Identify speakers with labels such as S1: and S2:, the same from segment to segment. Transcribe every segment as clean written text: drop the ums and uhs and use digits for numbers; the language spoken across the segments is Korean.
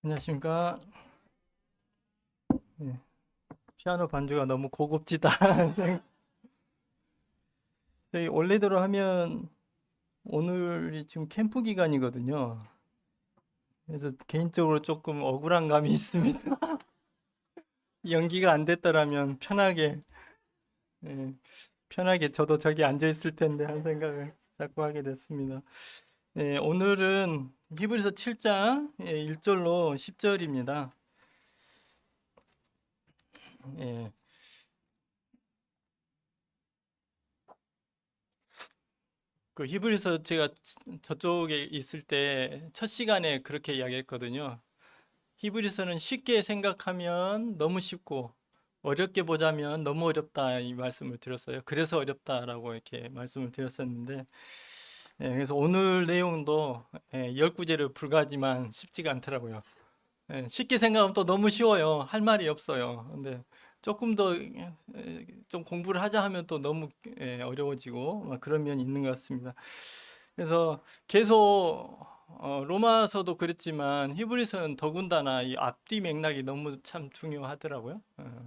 S1: 안녕하십니까. 네, 피아노 반주가 너무 고급지다. 저희 원래대로 하면 오늘이 지금 캠프 기간이거든요. 그래서 개인적으로 조금 억울한 감이 있습니다. 연기가 안 됐더라면 예, 편하게 저도 저기 앉아 있을 텐데 한 생각을 자꾸 하게 됐습니다. 오늘은 히브리서 7장 1절로 10절입니다. 그 히브리서 제가 저쪽에 있을 때 첫 시간에 그렇게 이야기했거든요. 히브리서는 쉽게 생각하면 너무 쉽고 어렵게 보자면 너무 어렵다 이 말씀을 드렸어요. 그래서 어렵다라고 이렇게 말씀을 드렸었는데 그래서 오늘 내용도 10구절을 불가지만 쉽지가 않더라고요. 쉽게 생각하면 또 너무 쉬워요. 할 말이 없어요. 근데 조금 더 좀 공부를 하자 하면 또 너무 어려워지고 막 그런 면이 있는 것 같습니다. 그래서 계속 로마서도 그랬지만 히브리서는 더군다나 이 앞뒤 맥락이 너무 참 중요하더라고요.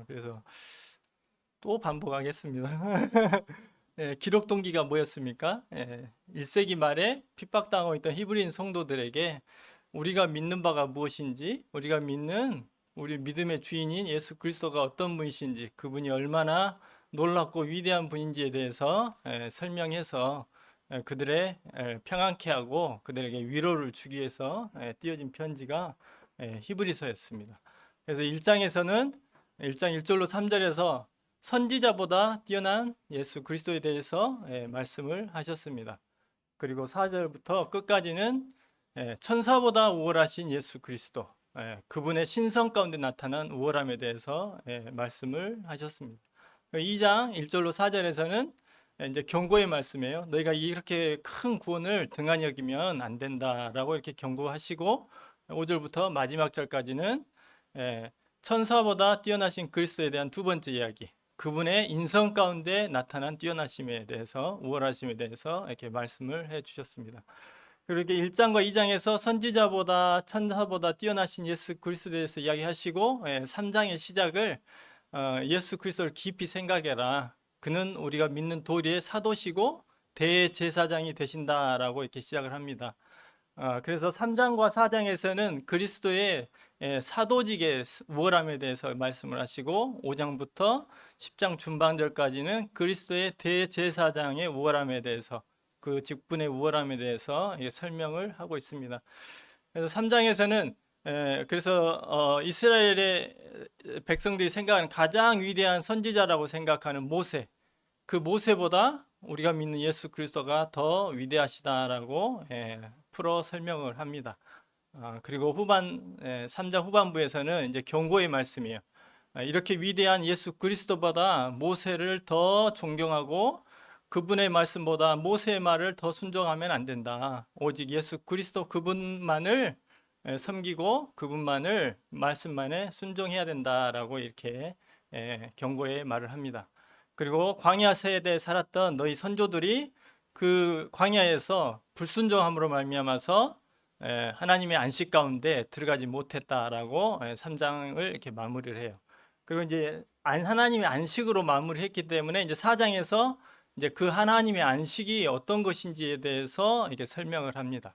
S1: 그래서 또 반복하겠습니다. 기록 동기가 뭐였습니까? 1세기 말에 핍박당하고 있던 히브리인 성도들에게 우리가 믿는 바가 무엇인지, 우리가 믿는 우리 믿음의 주인인 예수 그리스도가 어떤 분이신지, 그분이 얼마나 놀랍고 위대한 분인지에 대해서 설명해서 그들의 평안케 하고 그들에게 위로를 주기 위해서 띄어진 편지가 히브리서였습니다. 그래서 1장에서는 1장 1절로 3절에서 선지자보다 뛰어난 예수 그리스도에 대해서 말씀을 하셨습니다. 그리고 4절부터 끝까지는 천사보다 우월하신 예수 그리스도, 그분의 신성 가운데 나타난 우월함에 대해서 말씀을 하셨습니다. 2장 1절로 4절에서는 이제 경고의 말씀이에요. 너희가 이렇게 큰 구원을 등한히 여기면 안 된다라고 이렇게 경고하시고 5절부터 마지막 절까지는 천사보다 뛰어나신 그리스도에 대한 두 번째 이야기, 그분의 인성 가운데 나타난 뛰어나심에 대해서 우월하심에 대해서 이렇게 말씀을 해 주셨습니다. 그렇게 1장과 2장에서 선지자보다 천사보다 뛰어나신 예수 그리스도에 대해서 이야기하시고 3장의 시작을 예수 그리스도를 깊이 생각해라. 그는 우리가 믿는 도리의 사도시고 대제사장이 되신다라고 이렇게 시작을 합니다. 그래서 3장과 4장에서는 그리스도의 사도직의 우월함에 대해서 말씀을 하시고 5장부터 10장 중반절까지는 그리스도의 대제사장의 우월함에 대해서 그 직분의 우월함에 대해서 설명을 하고 있습니다. 그래서 3장에서는 그래서 이스라엘의 백성들이 생각하는 가장 위대한 선지자라고 생각하는 모세, 그 모세보다 우리가 믿는 예수 그리스도가 더 위대하시다라고 풀어 설명을 합니다. 그리고 3장 후반부에서는 이제 경고의 말씀이에요. 이렇게 위대한 예수 그리스도보다 모세를 더 존경하고 그분의 말씀보다 모세의 말을 더 순종하면 안 된다. 오직 예수 그리스도 그분만을 섬기고 그분만을 말씀만에 순종해야 된다라고 이렇게 경고의 말을 합니다. 그리고 광야 세대에 살았던 너희 선조들이 그 광야에서 불순종함으로 말미암아서 하나님의 안식 가운데 들어가지 못했다라고 3장을 이렇게 마무리를 해요. 그리고 이제 하나님의 안식으로 마무리했기 때문에 이제 4장에서 이제 그 하나님의 안식이 어떤 것인지에 대해서 이렇게 설명을 합니다.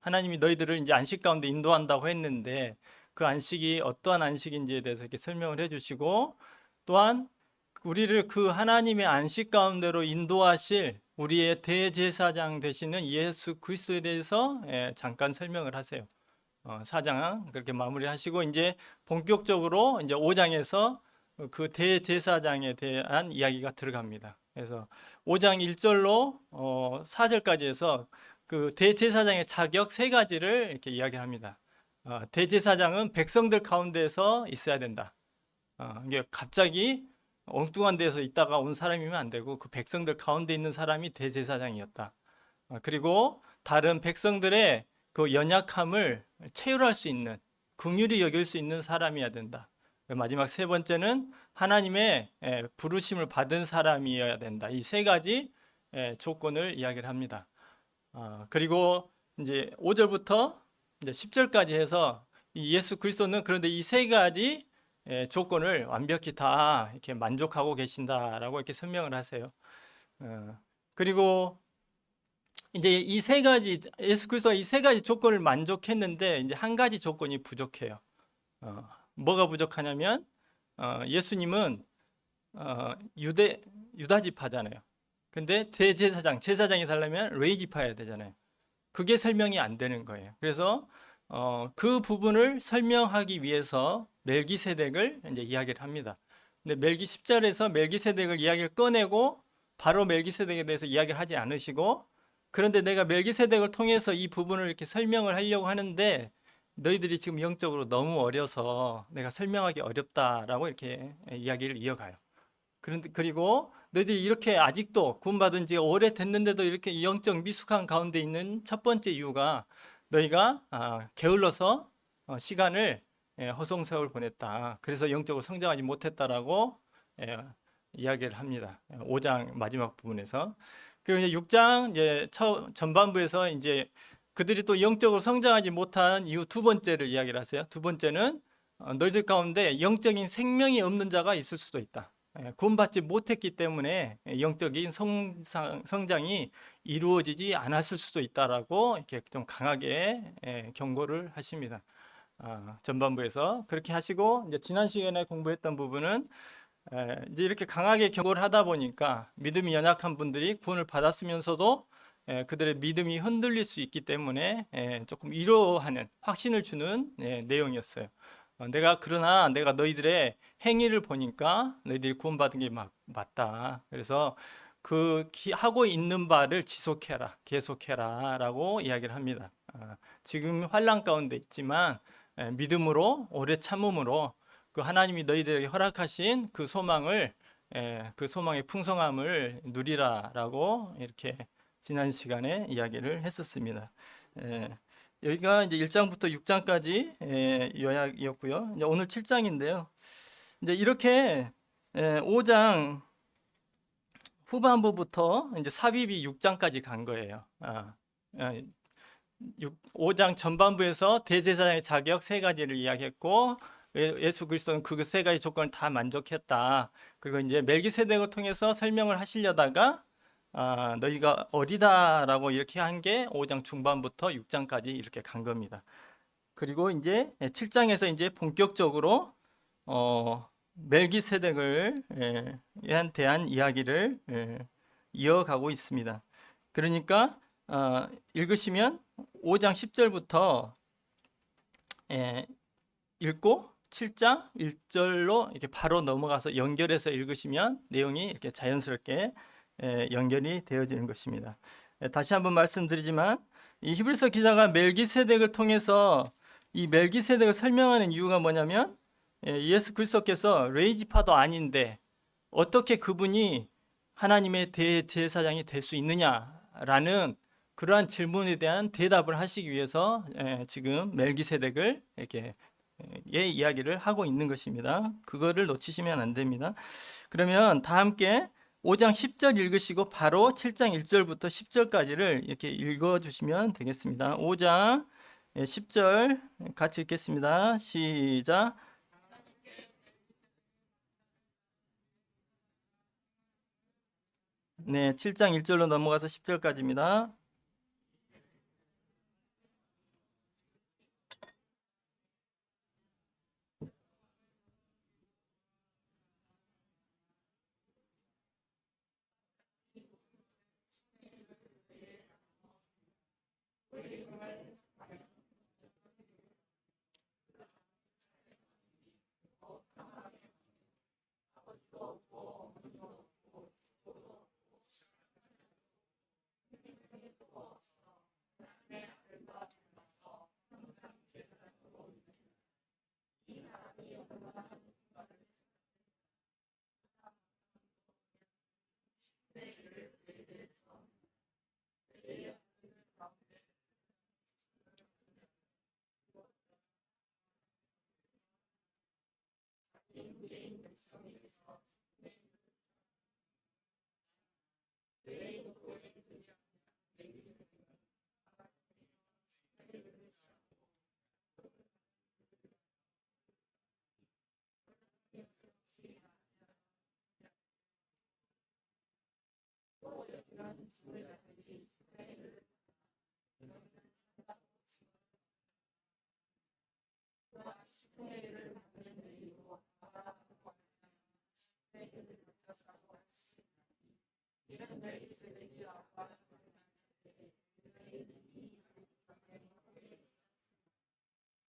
S1: 하나님이 너희들을 이제 안식 가운데 인도한다고 했는데 그 안식이 어떠한 안식인지에 대해서 이렇게 설명을 해주시고 또한 우리를 그 하나님의 안식 가운데로 인도하실 우리의 대제사장 되시는 예수 그리스도에 대해서 잠깐 설명을 하세요. 4장 그렇게 마무리하시고 이제 본격적으로 이제 5장에서 그 대제사장에 대한 이야기가 들어갑니다. 그래서 5장 1절로 4절까지 해서 그 대제사장의 자격 세 가지를 이렇게 이야기합니다. 대제사장은 백성들 가운데서 있어야 된다. 이게 갑자기 엉뚱한 데서 있다가 온 사람이면 안 되고 그 백성들 가운데 있는 사람이 대제사장이었다. 그리고 다른 백성들의 그 연약함을 체휼할 수 있는, 긍휼히 여길 수 있는 사람이어야 된다. 마지막 세 번째는 하나님의 부르심을 받은 사람이어야 된다. 이 세 가지 조건을 이야기를 합니다. 그리고 이제 5절부터 이제 10절까지 해서 이 예수 그리스도는 그런데 이 세 가지 조건을 완벽히 다 이렇게 만족하고 계신다라고 이렇게 설명을 하세요. 그리고 이제 이 세 가지 예수 그리스도가 이 세 가지 조건을 만족했는데 이제 한 가지 조건이 부족해요. 뭐가 부족하냐면 예수님은 유다 지파잖아요. 근데 제사장이 되려면 레위 지파여야 되잖아요. 그게 설명이 안 되는 거예요. 그래서 그 부분을 설명하기 위해서 멜기세덱을 이제 이야기를 합니다. 근데 10절에서 멜기세덱을 이야기를 꺼내고 바로 멜기세덱에 대해서 이야기를 하지 않으시고, 그런데 내가 멜기세덱을 통해서 이 부분을 이렇게 설명을 하려고 하는데 너희들이 지금 영적으로 너무 어려서 내가 설명하기 어렵다라고 이렇게 이야기를 이어가요. 그리고 너희들이 이렇게 아직도 구원받은 지 오래됐는데도 이렇게 영적 미숙한 가운데 있는 첫 번째 이유가 너희가 게을러서 시간을 허송세월 보냈다. 그래서 영적으로 성장하지 못했다라고 이야기를 합니다. 5장 마지막 부분에서. 그리고 이제 6장 이제 전반부에서 이제 그들이 또 영적으로 성장하지 못한 이유 두 번째를 이야기를 하세요. 두 번째는 너희들 가운데 영적인 생명이 없는 자가 있을 수도 있다. 구원받지 못했기 때문에 영적인 성장이 이루어지지 않았을 수도 있다라고 이렇게 좀 강하게 경고를 하십니다. 전반부에서 그렇게 하시고 이제 지난 시간에 공부했던 부분은 이제 이렇게 강하게 경고를 하다 보니까 믿음이 연약한 분들이 구원을 받았으면서도 그들의 믿음이 흔들릴 수 있기 때문에 조금 위로하는 확신을 주는 내용이었어요. 그러나 내가 너희들의 행위를 보니까 너희들이 구원받은 게 맞다. 그래서 하고 있는 바를 지속해라, 계속해라 라고 이야기를 합니다. 지금 환난 가운데 있지만 믿음으로 오래 참음으로 그 하나님이 너희들에게 허락하신 그 소망을 그 소망의 풍성함을 누리라라고 이렇게 지난 시간에 이야기를 했었습니다. 여기가 이제 1장부터 6장까지 요약이었고요. 이제 오늘 7장인데요. 이제 이렇게 5장 후반부부터 이제 삽입이 6장까지 간 거예요. 5장 전반부에서 대제사장의 자격 세 가지를 이야기했고 예수 그리스도는 그 세 가지 조건을 다 만족했다. 그리고 이제 멜기세덱을 통해서 설명을 하시려다가 너희가 어리다라고 이렇게 한 게 5장 중반부터 6장까지 이렇게 간 겁니다. 그리고 이제 7장에서 이제 본격적으로 멜기세덱을 대한 이야기를 이어가고 있습니다. 그러니까 읽으시면 5장 10절부터 읽고 7장 1절로 이렇게 바로 넘어가서 연결해서 읽으시면 내용이 이렇게 자연스럽게 연결이 되어지는 것입니다. 다시 한번 말씀드리지만 이 히브리서 기자가 멜기세덱을 통해서 이 멜기세덱을 설명하는 이유가 뭐냐면 예수 그리스도께서 레위 지파도 아닌데 어떻게 그분이 하나님의 대제사장이 될 수 있느냐라는 그러한 질문에 대한 대답을 하시기 위해서 지금 멜기세덱을 이렇게 이야기를 하고 있는 것입니다. 그거를 놓치시면 안 됩니다. 그러면 다 함께 5장 10절 읽으시고 바로 7장 1절부터 10절까지를 이렇게 읽어주시면 되겠습니다. 5장 10절 같이 읽겠습니다. 시작. 네, 7장 1절로 넘어가서 10절까지입니다.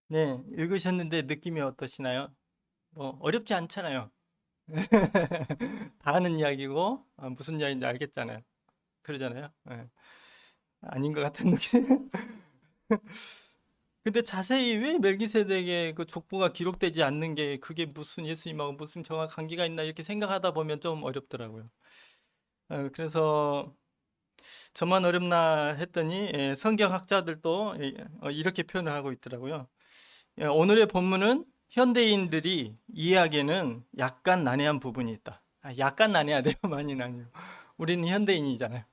S1: 네, 읽으셨는데 느낌이 어떠시나요? 뭐 어렵지 않잖아요. 다 아는 이야기고 무슨 이야기인지 알겠잖아요. 그러잖아요. 예. 아닌 것 같은 느낌. 근데 자세히 왜 멜기세덱의 그 족보가 기록되지 않는 게 그게 무슨 예수님하고 무슨 정확 관계가 있나 이렇게 생각하다 보면 좀 어렵더라고요. 그래서 저만 어렵나 했더니 성경학자들도 이렇게 표현을 하고 있더라고요. 오늘의 본문은 현대인들이 이해하기에는 약간 난해한 부분이 있다. 약간 난해하대요. 많이는 아니고. 우리는 현대인이잖아요.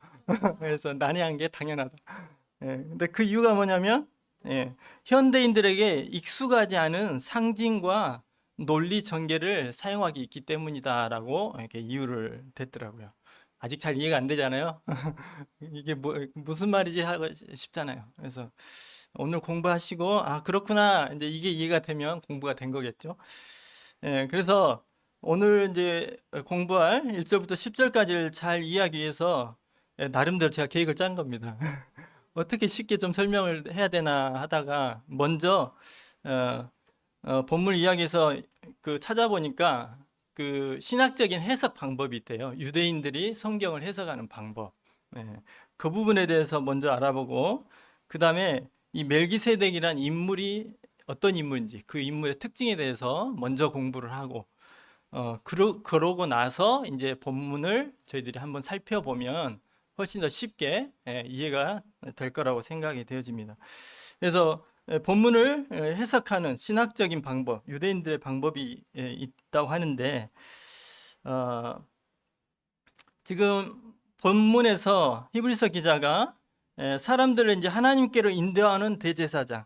S1: 그래서 난해한 게 당연하다. 근데 그 이유가 뭐냐면 현대인들에게 익숙하지 않은 상징과 논리 전개를 사용하기 있기 때문이다라고 이렇게 이유를 댔더라고요. 아직 잘 이해가 안 되잖아요. 이게 무슨 말이지 하고 싶잖아요. 그래서 오늘 공부하시고 그렇구나 이제 이게 이해가 되면 공부가 된 거겠죠. 그래서 오늘 이제 공부할 1절부터 10절까지를 잘 이해하기 위해서 나름대로 제가 계획을 짠 겁니다. 어떻게 쉽게 좀 설명을 해야 되나 하다가 먼저 어, 본문 이야기에서 그 찾아보니까 그 신학적인 해석 방법이 있대요. 유대인들이 성경을 해석하는 방법. 그 부분에 대해서 먼저 알아보고 그 다음에 이 멜기세덱이란 인물이 어떤 인물인지 그 인물의 특징에 대해서 먼저 공부를 하고 그러고 나서 이제 본문을 저희들이 한번 살펴보면 훨씬 더 쉽게 이해가 될 거라고 생각이 되어집니다. 그래서 본문을 해석하는 신학적인 방법, 유대인들의 방법이 있다고 하는데 어, 지금 본문에서 히브리서 기자가 사람들을 이제 하나님께로 인도하는 대제사장,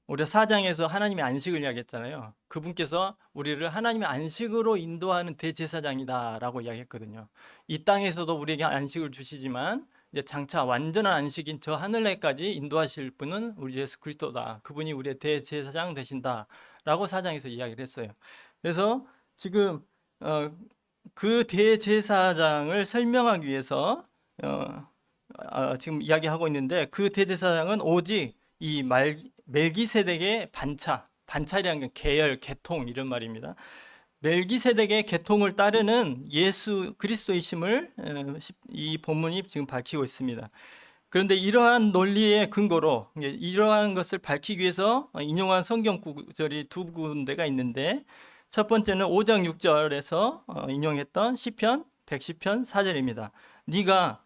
S1: 우리가 4장에서 하나님의 안식을 이야기했잖아요. 그분께서 우리를 하나님의 안식으로 인도하는 대제사장이다라고 이야기했거든요. 이 땅에서도 우리에게 안식을 주시지만 이제 장차 완전한 안식인 저 하늘에까지 인도하실 분은 우리 예수 그리스도다. 그분이 우리의 대제사장 되신다라고 4장에서 이야기를 했어요. 그래서 지금 그 대제사장을 설명하기 위해서 지금 이야기하고 있는데 그 대제사장은 오직 이 멜기세덱의 반차이라는 게 계열, 계통 이런 말입니다. 멜기세덱의 계통을 따르는 예수 그리스도이심을 이 본문이 지금 밝히고 있습니다. 그런데 이러한 논리의 근거로 이러한 것을 밝히기 위해서 인용한 성경 구절이 두 군데가 있는데 첫 번째는 5장 6절에서 인용했던 시편 110편 4절입니다. 네가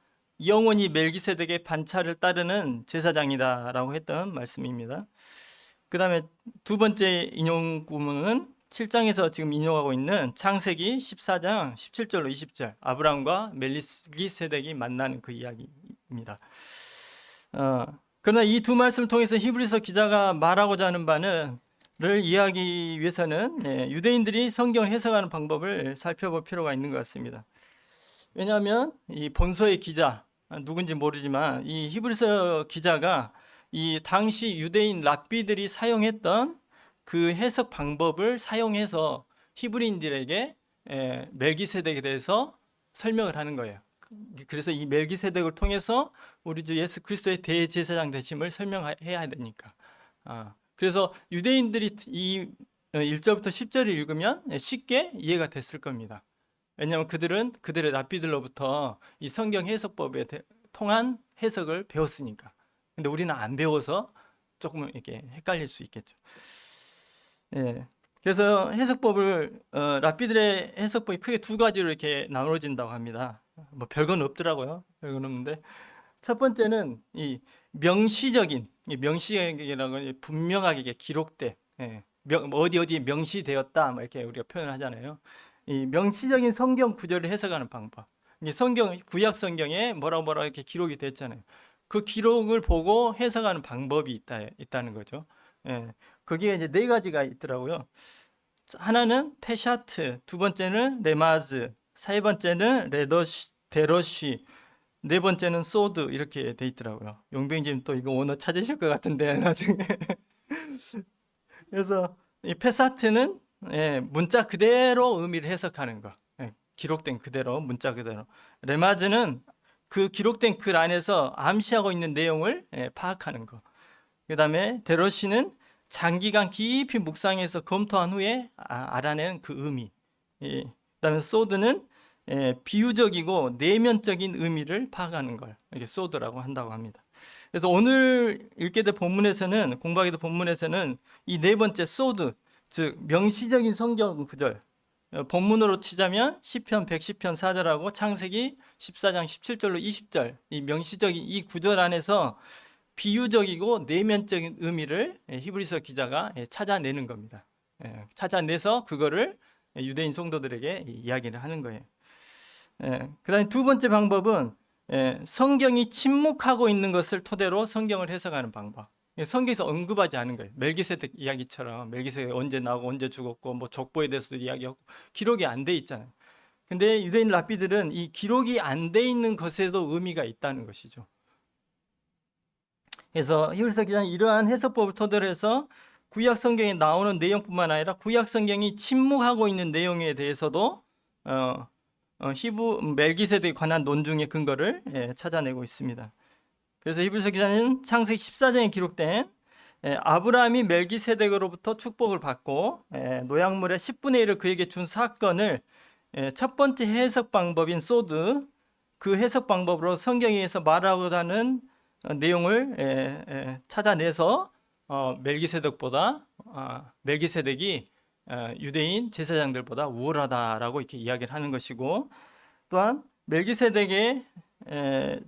S1: 영원히 멜기세덱의 반차를 따르는 제사장이다라고 했던 말씀입니다. 그 다음에 두 번째 인용 구문은 7장에서 지금 인용하고 있는 창세기 14장 17절로 20절 아브라함과 멜기세덱이 만나는 그 이야기입니다. 그러나 이 두 말씀을 통해서 히브리서 기자가 말하고자 하는 바는 를 이해하기 위해서는 유대인들이 성경을 해석하는 방법을 살펴볼 필요가 있는 것 같습니다. 왜냐하면 이 본서의 기자 누군지 모르지만 이 히브리서 기자가 이 당시 유대인 랍비들이 사용했던 그 해석 방법을 사용해서 히브리인들에게 멜기세덱에 대해서 설명을 하는 거예요. 그래서 이 멜기세덱을 통해서 우리 주 예수 그리스도의 대제사장 되심을 설명해야 되니까. 그래서 유대인들이 이 1절부터 10절을 읽으면 쉽게 이해가 됐을 겁니다. 왜냐하면 그들은 그들의 랍비들로부터 이 성경 해석법에 통한 해석을 배웠으니까. 근데 우리는 안 배워서 조금 이렇게 헷갈릴 수 있겠죠. 그래서 해석법을 랍비들의 해석법이 크게 두 가지로 이렇게 나눠진다고 합니다. 뭐 별건 없더라고요. 별건 없는데 첫 번째는 이 명시적이라고 분명하게 기록돼 어디 명시되었다 뭐 이렇게 우리가 표현을 하잖아요. 이 명시적인 성경 구절을 해석하는 방법. 성경 구약 성경에 뭐라 이렇게 기록이 됐잖아요. 그 기록을 보고 해석하는 방법이 있다는 거죠. 거기에 이제 네 가지가 있더라고요. 하나는 페샤트, 두 번째는 레마즈, 세 번째는 데러시, 네 번째는 소드 이렇게 돼 있더라고요. 용병님 또 이거 오늘 찾으실 것 같은데 나중에. 그래서 이 페사트는 문자 그대로 의미를 해석하는 거. 기록된 그대로 문자 그대로. 레마즈는 그 기록된 글 안에서 암시하고 있는 내용을 파악하는 거. 그 다음에 데로시는 장기간 깊이 묵상해서 검토한 후에 알아낸 그 의미. 그 다음에 소드는 비유적이고 내면적인 의미를 파악하는 걸 이렇게 소드라고 한다고 합니다. 그래서 오늘 읽게 된 본문에서는, 공부하게 된 본문에서는 이 네 번째 소드, 즉 명시적인 성경 구절, 본문으로 치자면 시편 110편 4절하고 창세기 14장 17절로 20절, 이 명시적인 이 구절 안에서 비유적이고 내면적인 의미를 히브리서 기자가 찾아내는 겁니다. 찾아내서 그거를 유대인 성도들에게 이야기를 하는 거예요. 그 다음에 두 번째 방법은 성경이 침묵하고 있는 것을 토대로 성경을 해석하는 방법. 성경에서 언급하지 않은 거예요. 멜기세덱 이야기처럼 멜기세덱 언제 나오고 언제 죽었고 뭐 족보에 대해서도 이야기하고 기록이 안 돼 있잖아요. 근데 유대인 랍비들은 이 기록이 안 돼 있는 것에도 의미가 있다는 것이죠. 그래서 히브리서 기자는 이러한 해석법을 토대로 해서 구약 성경에 나오는 내용뿐만 아니라 구약 성경이 침묵하고 있는 내용에 대해서도 멜기세덱에 관한 논중의 근거를 찾아내고 있습니다. 그래서 히브리서 기자는 창세기 14장에 기록된 아브라함이 멜기세덱으로부터 축복을 받고 노약물의 10분의 1을 그에게 준 사건을 첫 번째 해석 방법인 소드, 그 해석 방법으로 성경에서 말하고자 하는 내용을 찾아내서 멜기세덱이 유대인 제사장들보다 우월하다라고 이렇게 이야기를 하는 것이고, 또한 멜기세덱의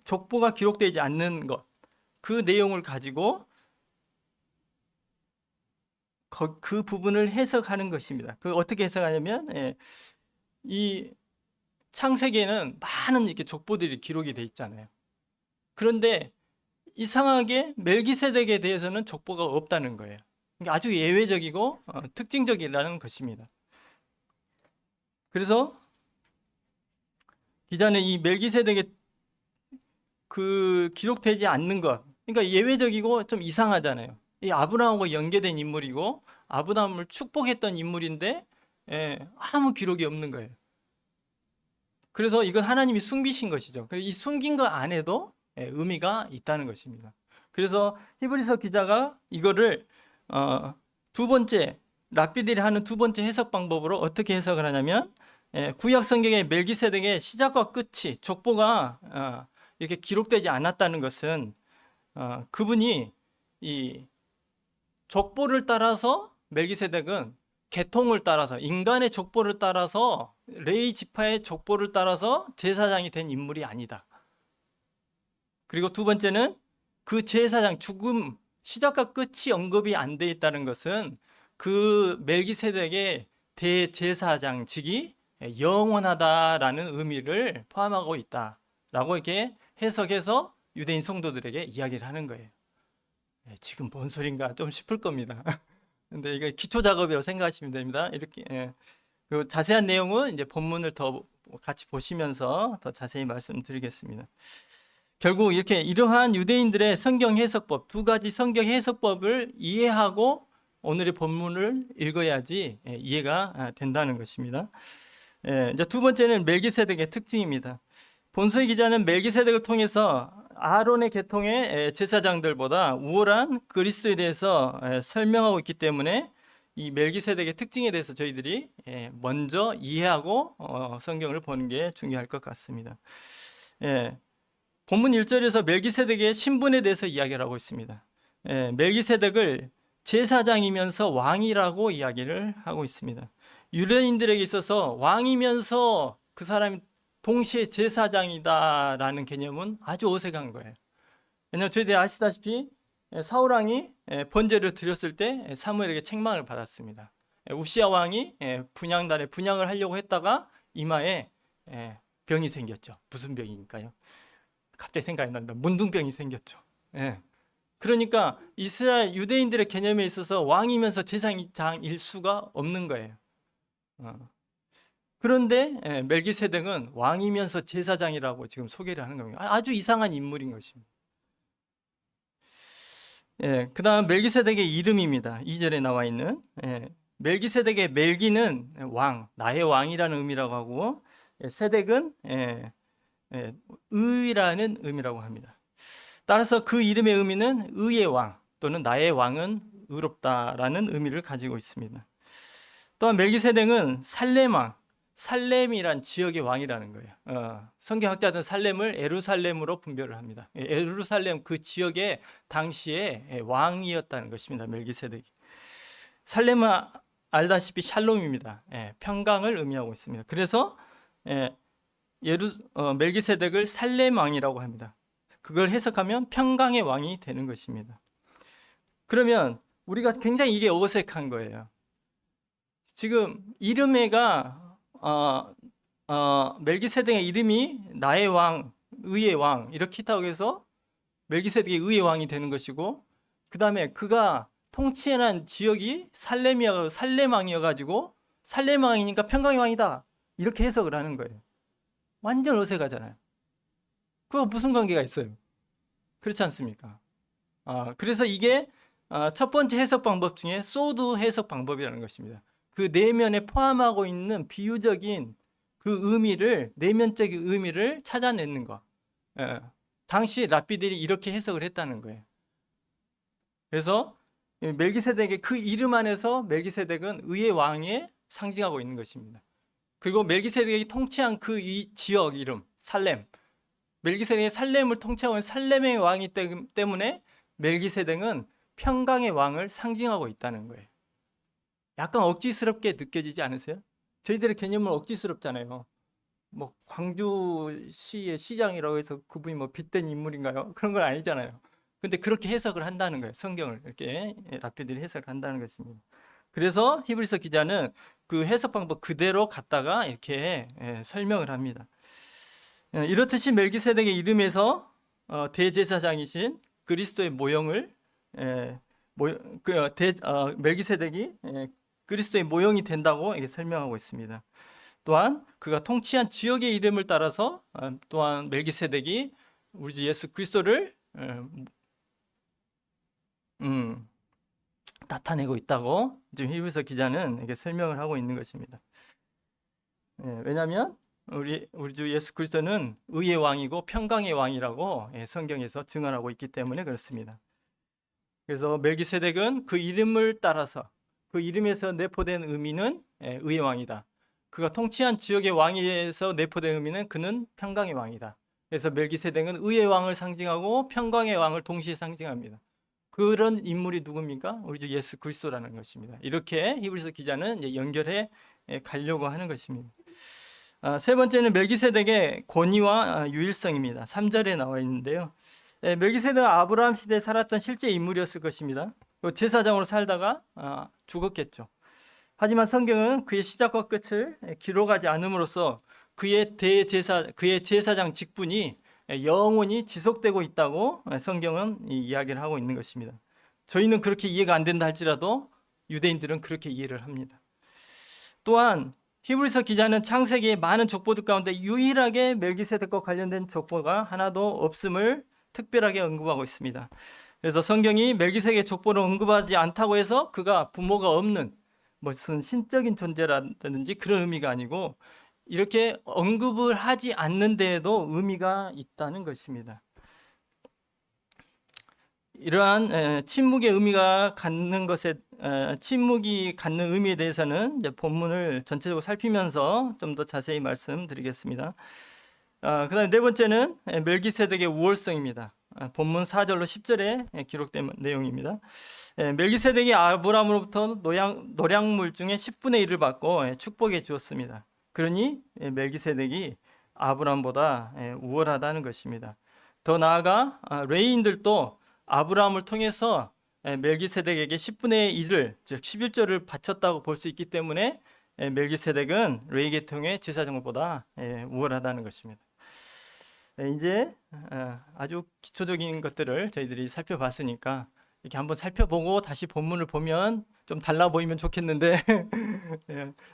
S1: 족보가 기록되지 않는 것, 그 내용을 가지고 그 부분을 해석하는 것입니다. 그 어떻게 해석하냐면 이 창세기에는 많은 이렇게 족보들이 기록이 돼 있잖아요. 그런데 이상하게 멜기세덱에 대해서는 족보가 없다는 거예요. 그러니까 아주 예외적이고 특징적이라는 것입니다. 그래서 기자는 이 멜기세덱의 그 기록되지 않는 것, 그러니까 예외적이고 좀 이상하잖아요. 이 아브라함과 연계된 인물이고 아브라함을 축복했던 인물인데 아무 기록이 없는 거예요. 그래서 이건 하나님이 숨기신 것이죠. 이 숨긴 것 안에도 의미가 있다는 것입니다. 그래서 히브리서 기자가 이거를 두 번째, 랍비들이 하는 두 번째 해석 방법으로 어떻게 해석을 하냐면, 구약 성경의 멜기세덱의 시작과 끝이 족보가 이렇게 기록되지 않았다는 것은 그분이 이 족보를 따라서, 멜기세덱은 계통을 따라서, 인간의 족보를 따라서, 레위 지파의 족보를 따라서 제사장이 된 인물이 아니다. 그리고 두 번째는 그 제사장 죽음 시작과 끝이 언급이 안 돼 있다는 것은 그 멜기세덱의 대제사장직이 영원하다라는 의미를 포함하고 있다라고 이렇게 해석해서 유대인 성도들에게 이야기를 하는 거예요. 지금 뭔 소린가 좀 싶을 겁니다. 근데 이거 기초 작업이라고 생각하시면 됩니다. 이렇게 그 자세한 내용은 이제 본문을 더 같이 보시면서 더 자세히 말씀드리겠습니다. 결국 이렇게 이러한 유대인들의 성경 해석법, 두 가지 성경 해석법을 이해하고 오늘의 본문을 읽어야지 이해가 된다는 것입니다. 이제 두 번째는 멜기세덱의 특징입니다. 본서의 기자는 멜기세덱을 통해서 아론의 계통의 제사장들보다 우월한 그리스도에 대해서 설명하고 있기 때문에 이 멜기세덱의 특징에 대해서 저희들이 먼저 이해하고 성경을 보는 게 중요할 것 같습니다. 본문 1절에서 멜기세덱의 신분에 대해서 이야기를 하고 있습니다. 멜기세덱을 제사장이면서 왕이라고 이야기를 하고 있습니다. 유대인들에게 있어서 왕이면서 그 사람이 동시에 제사장이다라는 개념은 아주 어색한 거예요. 왜냐하면 저희들이 아시다시피 사울왕이 번제를 드렸을 때 사무엘에게 책망을 받았습니다. 우시야 왕이 분향단에 분향을 하려고 했다가 이마에 병이 생겼죠. 무슨 병이니까요? 갑자기 생각이 난다. 문둥병이 생겼죠. 그러니까 이스라엘 유대인들의 개념에 있어서 왕이면서 제사장일 수가 없는 거예요. 그런데 멜기세덱은 왕이면서 제사장이라고 지금 소개를 하는 겁니다. 아주 이상한 인물인 것입니다. 그 다음 멜기세덱의 이름입니다. 2절에 나와 있는 멜기세덱의 멜기는 왕, 나의 왕이라는 의미라고 하고 세덱은 의라는 의미라고 합니다. 따라서 그 이름의 의미는 의의 왕 또는 나의 왕은 의롭다라는 의미를 가지고 있습니다. 또한 멜기세덱은 살렘 왕, 살렘이란 지역의 왕이라는 거예요. 성경학자들은 살렘을 에루살렘으로 분별을 합니다. 에루살렘 그 지역의 당시에 왕이었다는 것입니다. 멜기세덱이. 살렘은 알다시피 샬롬입니다. 평강을 의미하고 있습니다. 그래서 멜기세덱을 살렘 왕이라고 합니다. 그걸 해석하면 평강의 왕이 되는 것입니다. 그러면 우리가 굉장히 이게 어색한 거예요. 지금 이름에가 멜기세덱의 이름이 나의 왕, 의의 왕 이렇게 있다고 해서 멜기세덱이 의의 왕이 되는 것이고, 그 다음에 그가 통치한 지역이 살렘 왕이어가지고 살렘 왕이니까 평강의 왕이다 이렇게 해석을 하는 거예요. 완전 어색하잖아요. 그거 무슨 관계가 있어요? 그렇지 않습니까? 그래서 이게 첫 번째 해석 방법 중에 소드 해석 방법이라는 것입니다. 그 내면에 포함하고 있는 비유적인 그 의미를, 내면적인 의미를 찾아내는 거. 당시 랍비들이 이렇게 해석을 했다는 거예요. 그래서 멜기세덱의 그 이름 안에서 멜기세덱은 의의 왕에 상징하고 있는 것입니다. 그리고 멜기세덱이 통치한 그 이 지역 이름 살렘, 멜기세덱이 살렘을 통치하고 있는 살렘의 왕이 때문에 멜기세덱은 평강의 왕을 상징하고 있다는 거예요. 약간 억지스럽게 느껴지지 않으세요? 저희들의 개념은 억지스럽잖아요. 뭐 광주시의 시장이라고 해서 그분이 뭐 빗된 인물인가요? 그런 건 아니잖아요. 근데 그렇게 해석을 한다는 거예요. 성경을 이렇게 랍비들이 해석을 한다는 것입니다. 그래서 히브리서 기자는 그 해석 방법 그대로 갖다가 이렇게 설명을 합니다. 이렇듯이 멜기세덱의 이름에서 대제사장이신 그리스도의 모형을 멜기세덱이 그리스도의 모형이 된다고 이렇게 설명하고 있습니다. 또한 그가 통치한 지역의 이름을 따라서 또한 멜기세덱이 우리 주 예수 그리스도를 나타내고 있다고 지금 히브리서 기자는 이렇게 설명을 하고 있는 것입니다. 왜냐하면 우리 주 예수 그리스도는 의의 왕이고 평강의 왕이라고 성경에서 증언하고 있기 때문에 그렇습니다. 그래서 멜기세덱은 그 이름을 따라서 그 이름에서 내포된 의미는 의의 왕이다. 그가 통치한 지역의 왕에서 내포된 의미는 그는 평강의 왕이다. 그래서 멜기세덱은 의의 왕을 상징하고 평강의 왕을 동시에 상징합니다. 그런 인물이 누굽니까? 우리 주 예수 그리스도라는 것입니다. 이렇게 히브리서 기자는 연결해 가려고 하는 것입니다. 세 번째는 멜기세덱의 권위와 유일성입니다. 3절에 나와 있는데요. 멜기세덱은 아브라함 시대에 살았던 실제 인물이었을 것입니다. 제사장으로 살다가 죽었겠죠. 하지만 성경은 그의 시작과 끝을 기록하지 않음으로써 그의 제사장 직분이 영원히 지속되고 있다고 성경은 이야기를 하고 있는 것입니다. 저희는 그렇게 이해가 안 된다 할지라도 유대인들은 그렇게 이해를 합니다. 또한 히브리서 기자는 창세기의 많은 족보들 가운데 유일하게 멜기세덱과 관련된 족보가 하나도 없음을 특별하게 언급하고 있습니다. 그래서 성경이 멜기세덱의 족보를 언급하지 않다고 해서 그가 부모가 없는 무슨 신적인 존재라든지 그런 의미가 아니고 이렇게 언급을 하지 않는 데에도 의미가 있다는 것입니다. 이러한 침묵의 의미가 갖는 침묵이 갖는 의미에 대해서는 이제 본문을 전체적으로 살피면서 좀 더 자세히 말씀드리겠습니다. 그다음 네 번째는 멜기세덱의 우월성입니다. 본문 4절로 10절에 기록된 내용입니다. 멜기세덱이 아브라함으로부터 노량물 중에 10분의 1을 받고 축복해 주었습니다. 그러니 멜기세덱이 아브라함보다 우월하다는 것입니다. 더 나아가 레위인들도 아브라함을 통해서 멜기세덱에게 10분의 1을 즉 11조를 바쳤다고 볼 수 있기 때문에 멜기세덱은 레위 계통의 제사장보다 우월하다는 것입니다. 이제 아주 기초적인 것들을 저희들이 살펴봤으니까 이렇게 한번 살펴보고 다시 본문을 보면 좀 달라 보이면 좋겠는데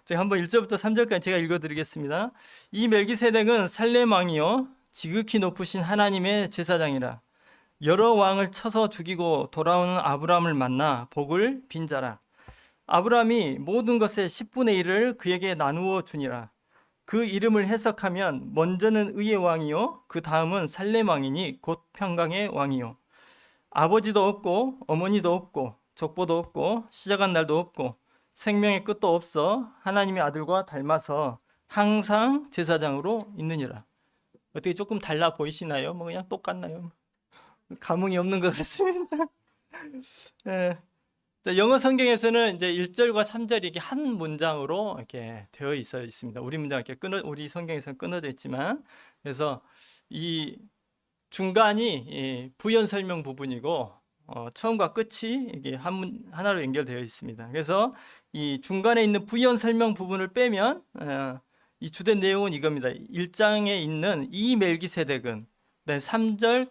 S1: 제가 한번 1절부터 3절까지 제가 읽어드리겠습니다. 이 멜기세덱은 살렘 왕이요 지극히 높으신 하나님의 제사장이라. 여러 왕을 쳐서 죽이고 돌아오는 아브라함을 만나 복을 빈 자라. 아브라함이 모든 것의 10분의 1을 그에게 나누어 주니라. 그 이름을 해석하면 먼저는 의의 왕이요 그 다음은 살렘 왕이니 곧 평강의 왕이요 아버지도 없고 어머니도 없고 족보도 없고 시작한 날도 없고 생명의 끝도 없어 하나님의 아들과 닮아서 항상 제사장으로 있느니라. 어떻게 조금 달라 보이시나요? 뭐 그냥 똑같나요? 감흥이 없는 것 같습니다. 예. 영어 성경에서는 이제 1절과 3절이 이게 한 문장으로 이렇게 되어 있습니다. 우리 문장 이렇게 우리 성경에서는 끊어져 있지만, 그래서 이 중간이 부연 설명 부분이고, 처음과 끝이 이게 하나로 연결되어 있습니다. 그래서 이 중간에 있는 부연 설명 부분을 빼면 이 주된 내용은 이겁니다. 1장에 있는 이 멜기세덱은 3절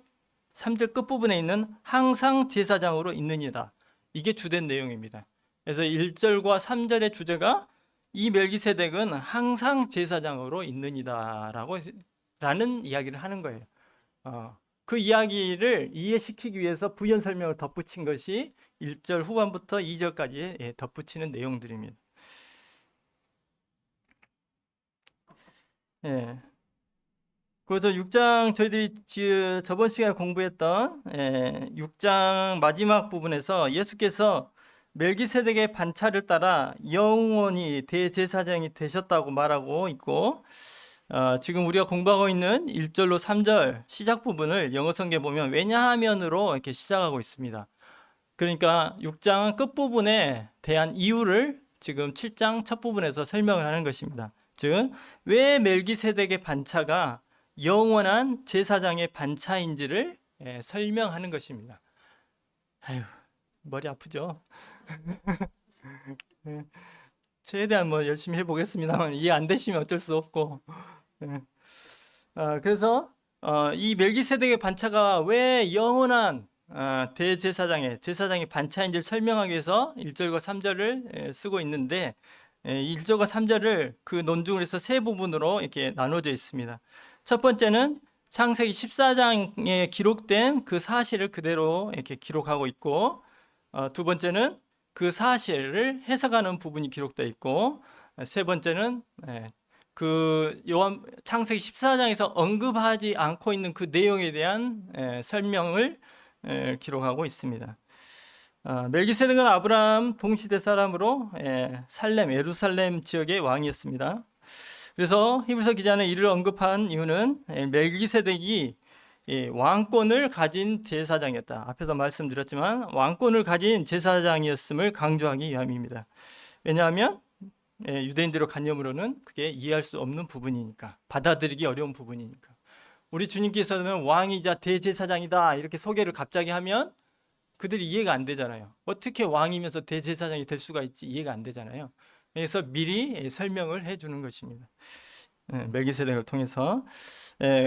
S1: 끝부분에 있는 항상 제사장으로 있느니라. 이게 주된 내용입니다. 그래서 1절과 3절의 주제가 이 멜기세덱은 항상 제사장으로 있느니다라고 라는 이야기를 하는 거예요. 그 이야기를 이해시키기 위해서 부연 설명을 덧붙인 것이 1절 후반부터 2절까지 덧붙이는 내용들입니다. 예. 그래서 6장 저희들이 저번 시간에 공부했던 6장 마지막 부분에서 예수께서 멜기세덱의 반차를 따라 영원히 대제사장이 되셨다고 말하고 있고, 지금 우리가 공부하고 있는 1절로 3절 시작 부분을 영어 성경에 보면 왜냐하면으로 이렇게 시작하고 있습니다. 그러니까 6장 끝부분에 대한 이유를 지금 7장 첫 부분에서 설명을 하는 것입니다. 즉, 왜 멜기세덱의 반차가 영원한 제사장의 반차인지를 설명하는 것입니다. 아유, 머리 아프죠? 최대한 뭐 열심히 해보겠습니다만 이해 안 되시면 어쩔 수 없고, 그래서 이 멜기세덱의 반차가 왜 영원한 제사장의 반차인지를 설명하기 위해서 1절과 3절을 쓰고 있는데, 1절과 3절을 그 논중을 해서 세 부분으로 이렇게 나눠져 있습니다. 첫 번째는 창세기 14장에 기록된 그 사실을 그대로 이렇게 기록하고 있고, 두 번째는 그 사실을 해석하는 부분이 기록되어 있고, 세 번째는 그 창세기 14장에서 언급하지 않고 있는 그 내용에 대한 설명을 기록하고 있습니다. 멜기세덱은 아브라함 동시대 사람으로 예루살렘 지역의 왕이었습니다. 그래서 히브리서 기자는 이를 언급한 이유는 멜기세덱이 왕권을 가진 제사장이었다. 앞에서 말씀드렸지만 왕권을 가진 제사장이었음을 강조하기 위함입니다. 왜냐하면 유대인들의 관념으로는 그게 이해할 수 없는 부분이니까, 받아들이기 어려운 부분이니까. 우리 주님께서는 왕이자 대제사장이다 이렇게 소개를 갑자기 하면 그들이 이해가 안 되잖아요. 어떻게 왕이면서 대제사장이 될 수가 있지, 이해가 안 되잖아요. 그래서 미리 설명을 해주는 것입니다. 멜기세덱을 통해서.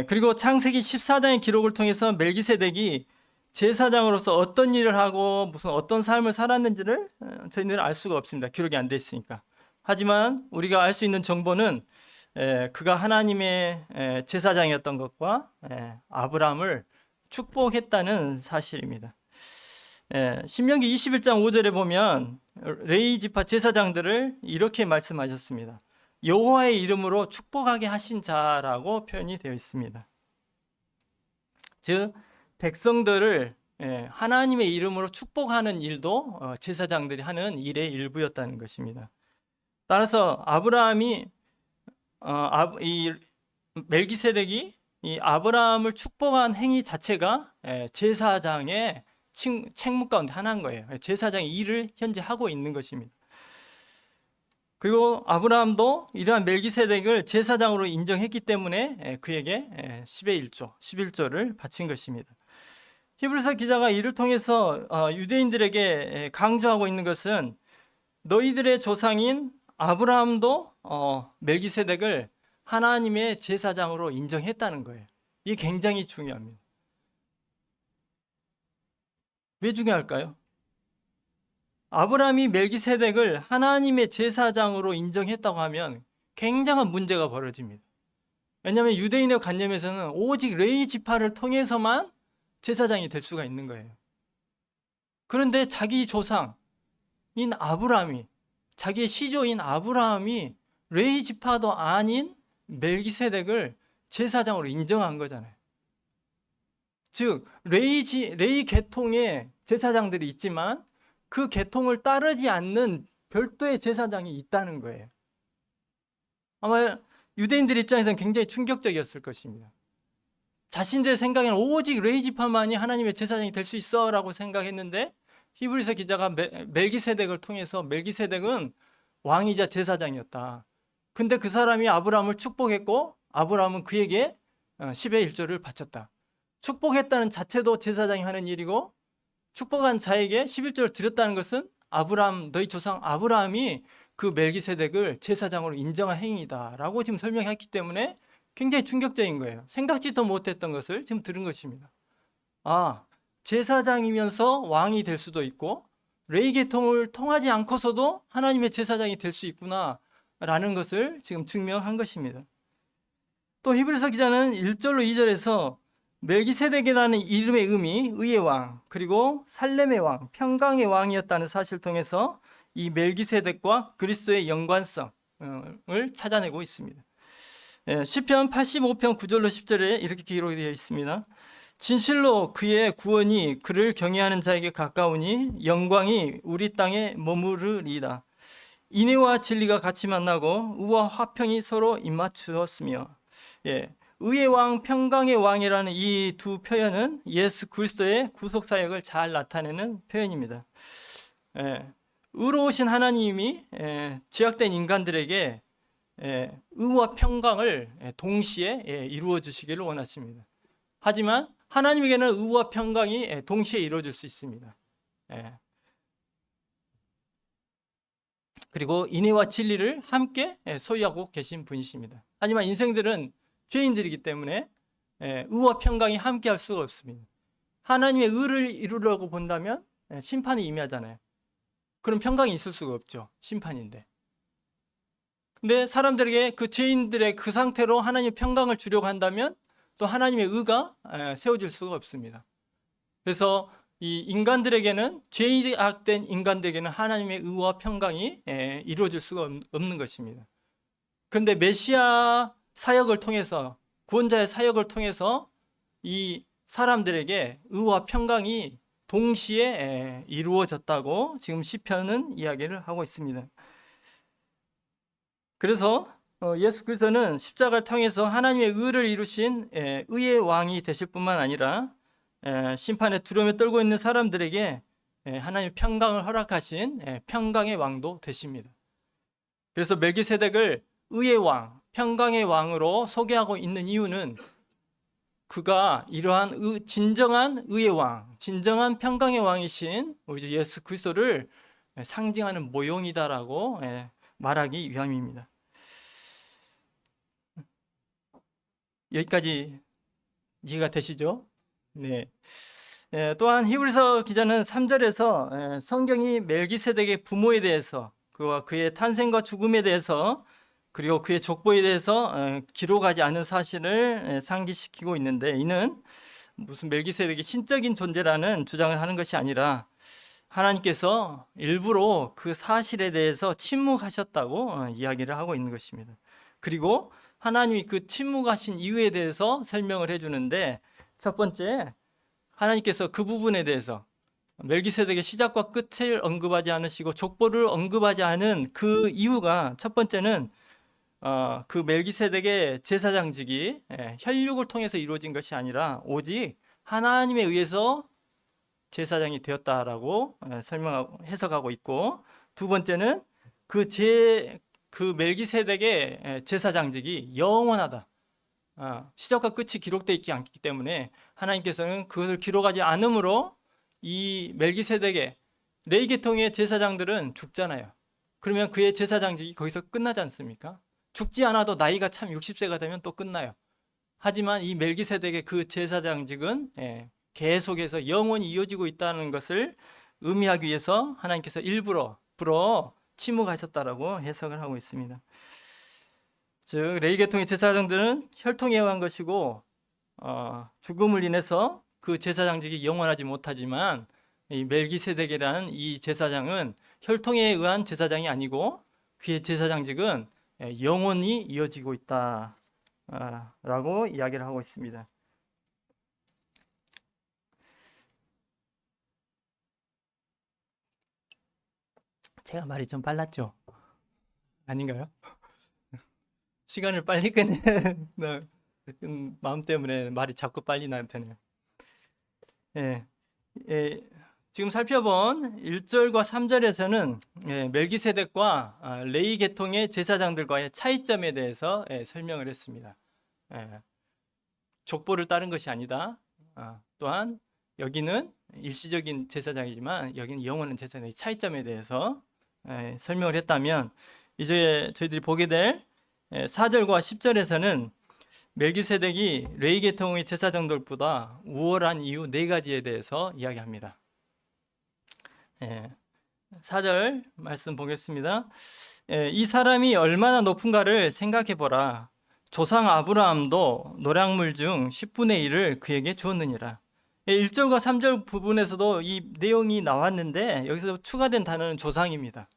S1: 그리고 창세기 14장의 기록을 통해서 멜기세덱이 제사장으로서 어떤 일을 하고 무슨 어떤 삶을 살았는지를 저희는 알 수가 없습니다. 기록이 안 돼 있으니까. 하지만 우리가 알 수 있는 정보는 그가 하나님의 제사장이었던 것과 아브라함을 축복했다는 사실입니다. 신명기 21장 5절에 보면 레위 지파 제사장들을 이렇게 말씀하셨습니다. 여호와의 이름으로 축복하게 하신 자라고 표현이 되어 있습니다. 즉 백성들을 하나님의 이름으로 축복하는 일도 제사장들이 하는 일의 일부였다는 것입니다. 따라서 아브라함이 이 멜기세덱이 이 아브라함을 축복한 행위 자체가 제사장의 책무 가운데 하나인 거예요. 제사장이 일을 현재 하고 있는 것입니다. 그리고 아브라함도 이러한 멜기세덱을 제사장으로 인정했기 때문에 그에게 10의 1조, 11조를 바친 것입니다. 히브리서 기자가 이를 통해서 유대인들에게 강조하고 있는 것은 너희들의 조상인 아브라함도 멜기세덱을 하나님의 제사장으로 인정했다는 거예요. 이게 굉장히 중요합니다. 왜 중요할까요? 아브라함이 멜기세덱을 하나님의 제사장으로 인정했다고 하면 굉장한 문제가 벌어집니다. 왜냐하면 유대인의 관념에서는 오직 레위 지파를 통해서만 제사장이 될 수가 있는 거예요. 그런데 자기 조상인 아브라함이, 자기의 시조인 아브라함이 레위 지파도 아닌 멜기세덱을 제사장으로 인정한 거잖아요. 즉 레위 계통의 제사장들이 있지만 그 계통을 따르지 않는 별도의 제사장이 있다는 거예요. 아마 유대인들 입장에서는 굉장히 충격적이었을 것입니다. 자신들 생각에는 오직 레위 지파만이 하나님의 제사장이 될 수 있어라고 생각했는데 히브리서 기자가 멜기세덱을 통해서 멜기세덱은 왕이자 제사장이었다. 근데 그 사람이 아브라함을 축복했고 아브라함은 그에게 10의 1조를 바쳤다. 축복했다는 자체도 제사장이 하는 일이고 축복한 자에게 11조를 드렸다는 것은 아브라함, 너희 조상 아브라함이 그 멜기세덱을 제사장으로 인정한 행위다라고 지금 설명했기 때문에 굉장히 충격적인 거예요. 생각지도 못했던 것을 지금 들은 것입니다. 아, 제사장이면서 왕이 될 수도 있고 레위 계통을 통하지 않고서도 하나님의 제사장이 될 수 있구나라는 것을 지금 증명한 것입니다. 또 히브리서 기자는 1절로 2절에서 멜기세덱이라는 이름의 의미, 의의 왕, 그리고 살렘의 왕, 평강의 왕이었다는 사실을 통해서 이 멜기세덱과 그리스도의 연관성을 찾아내고 있습니다. 시편 85편 9절로 10절에 이렇게 기록이 되어 있습니다. 진실로 그의 구원이 그를 경외하는 자에게 가까우니 영광이 우리 땅에 머무르리이다. 인애와 진리가 같이 만나고 의와 화평이 서로 입맞추었으며 의의 왕, 평강의 왕이라는 이 두 표현은 예수 그리스도의 구속 사역을 잘 나타내는 표현입니다. 의로우신 하나님이 죄악된 인간들에게 의와 평강을 동시에 이루어 주시기를 원하십니다. 하지만 하나님에게는 의와 평강이 동시에 이루어질 수 있습니다. 그리고 인애와 진리를 함께 소유하고 계신 분이십니다. 하지만 인생들은 죄인들이기 때문에 의와 평강이 함께 할 수가 없습니다. 하나님의 의를 이루려고 본다면 심판이 임하잖아요. 그럼 평강이 있을 수가 없죠. 심판인데. 근데 사람들에게 그 죄인들의 그 상태로 하나님의 평강을 주려고 한다면 또 하나님의 의가 세워질 수가 없습니다. 그래서 이 인간들에게는 죄악된 인간들에게는 하나님의 의와 평강이 이루어질 수가 없는 것입니다. 그런데 메시아 사역을 통해서 구원자의 사역을 통해서 이 사람들에게 의와 평강이 동시에 이루어졌다고 지금 시편은 이야기를 하고 있습니다. 그래서 예수 그리스도는 십자가를 통해서 하나님의 의를 이루신 의의 왕이 되실 뿐만 아니라 심판의 두려움에 떨고 있는 사람들에게 하나님의 평강을 허락하신 평강의 왕도 되십니다. 그래서 멜기세덱을 의의 왕, 평강의 왕으로 소개하고 있는 이유는 그가 이러한 진정한 의의 왕, 진정한 평강의 왕이신 우리 예수 그리스도를 상징하는 모형이다라고 말하기 위함입니다. 여기까지 이해가 되시죠? 네. 또한 히브리서 기자는 3절에서 성경이 멜기세덱의 부모에 대해서 그와 그의 탄생과 죽음에 대해서 그리고 그의 족보에 대해서 기록하지 않은 사실을 상기시키고 있는데 이는 무슨 멜기세덱이 신적인 존재라는 주장을 하는 것이 아니라 하나님께서 일부러 그 사실에 대해서 침묵하셨다고 이야기를 하고 있는 것입니다. 그리고 하나님이 그 침묵하신 이유에 대해서 설명을 해주는데 첫 번째, 하나님께서 그 부분에 대해서 멜기세덱의 시작과 끝을 언급하지 않으시고 족보를 언급하지 않은 그 이유가 첫 번째는 그 멜기세덱의 제사장직이 혈육을 통해서 이루어진 것이 아니라 오직 하나님에 의해서 제사장이 되었다라고 해석하고 있고, 두 번째는 그 멜기세덱의 제사장직이 영원하다. 시작과 끝이 기록되어 있지 않기 때문에 하나님께서는 그것을 기록하지 않으므로 이 멜기세덱의 레위 계통의 제사장들은 죽잖아요. 그러면 그의 제사장직이 거기서 끝나지 않습니까? 죽지 않아도 나이가 참 60세가 되면 또 끝나요. 하지만 이 멜기세덱의 그 제사장직은 계속해서 영원히 이어지고 있다는 것을 의미하기 위해서 하나님께서 일부러 침묵하셨다라고 해석을 하고 있습니다. 즉 레위 계통의 제사장들은 혈통에 의한 것이고 죽음을 인해서 그 제사장직이 영원하지 못하지만 이 멜기세덱이라는 이 제사장은 혈통에 의한 제사장이 아니고 그의 제사장직은 영원히 이어지고 있다. 라고 이야기를 하고 있습니다. 제가 말이 좀 빨랐죠? 아닌가요? 시간을 빨리 끝내는 마음 때문에 말이 자꾸 빨리 나는 편이에요. 예, 예, 지금 살펴본 1절과 3절에서는 멜기세덱과 레위 계통의 제사장들과의 차이점에 대해서 설명을 했습니다. 족보를 따른 것이 아니다. 또한 여기는 일시적인 제사장이지만 여기는 영원한 제사장의 차이점에 대해서 설명을 했다면, 이제 저희들이 보게 될 4절과 10절에서는 멜기세덱이 레위 계통의 제사장들보다 우월한 이유 4가지에 대해서 이야기합니다. 4절 말씀 보겠습니다. 이 사람이 얼마나 높은가를 생각해 보라. 조상 아브라함도 노량물 중 10분의 1을 그에게 주었느니라. 1절과 3절 부분에서도 이 내용이 나왔는데 여기서 추가된 단어는 조상입니다.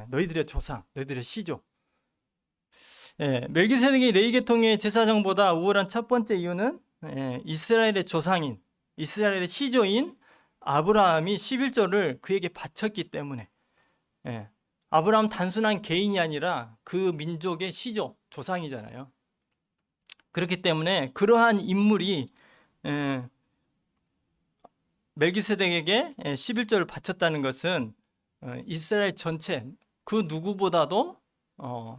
S1: 너희들의 조상, 너희들의 시조. 멜기세덱이 레위 계통의 제사장보다 우월한 첫 번째 이유는 이스라엘의 조상인, 이스라엘의 시조인 아브라함이 11조를 그에게 바쳤기 때문에. 아브라함 단순한 개인이 아니라 그 민족의 시조, 조상이잖아요. 그렇기 때문에 그러한 인물이 멜기세덱에게 11조를 바쳤다는 것은 이스라엘 전체 그 누구보다도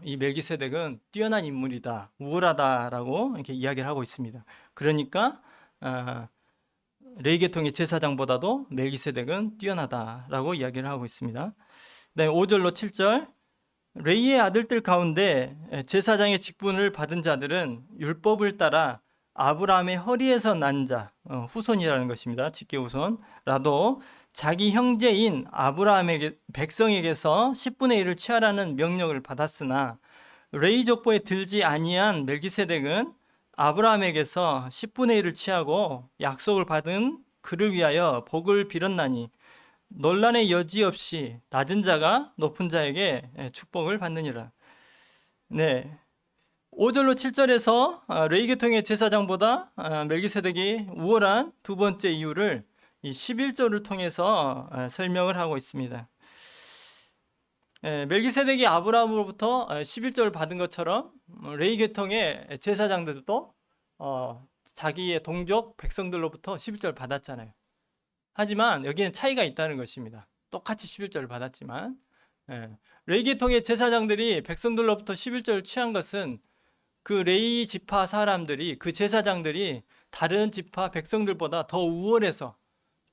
S1: 이 멜기세덱은 뛰어난 인물이다, 우월하다라고 이렇게 이야기를 하고 있습니다. 그러니까 레위 계통의 제사장보다도 멜기세덱은 뛰어나다라고 이야기를 하고 있습니다. 5절로 7절, 레위의 아들들 가운데 제사장의 직분을 받은 자들은 율법을 따라 아브라함의 허리에서 난 자, 후손이라는 것입니다. 직계 후손라도 자기 형제인 아브라함에게, 백성에게서 10분의 1을 취하라는 명령을 받았으나 레위 족보에 들지 아니한 멜기세덱은 아브라함에게서 10분의 1을 취하고 약속을 받은 그를 위하여 복을 빌었나니 논란의 여지 없이 낮은 자가 높은 자에게 축복을 받느니라. 5절로 7절에서 레위 계통의 제사장보다 멜기세덱이 우월한 두 번째 이유를 이 11조를 통해서 설명을 하고 있습니다. 멜기세덱이 아브라함으로부터 11조를 받은 것처럼 레위 계통의 제사장들도 자기의 동족 백성들로부터 11조를 받았잖아요. 하지만 여기는 차이가 있다는 것입니다. 똑같이 11조를 받았지만 레위 계통의 제사장들이 백성들로부터 11조를 취한 것은 그 레위 지파 사람들이, 그 제사장들이 다른 지파 백성들보다 더 우월해서,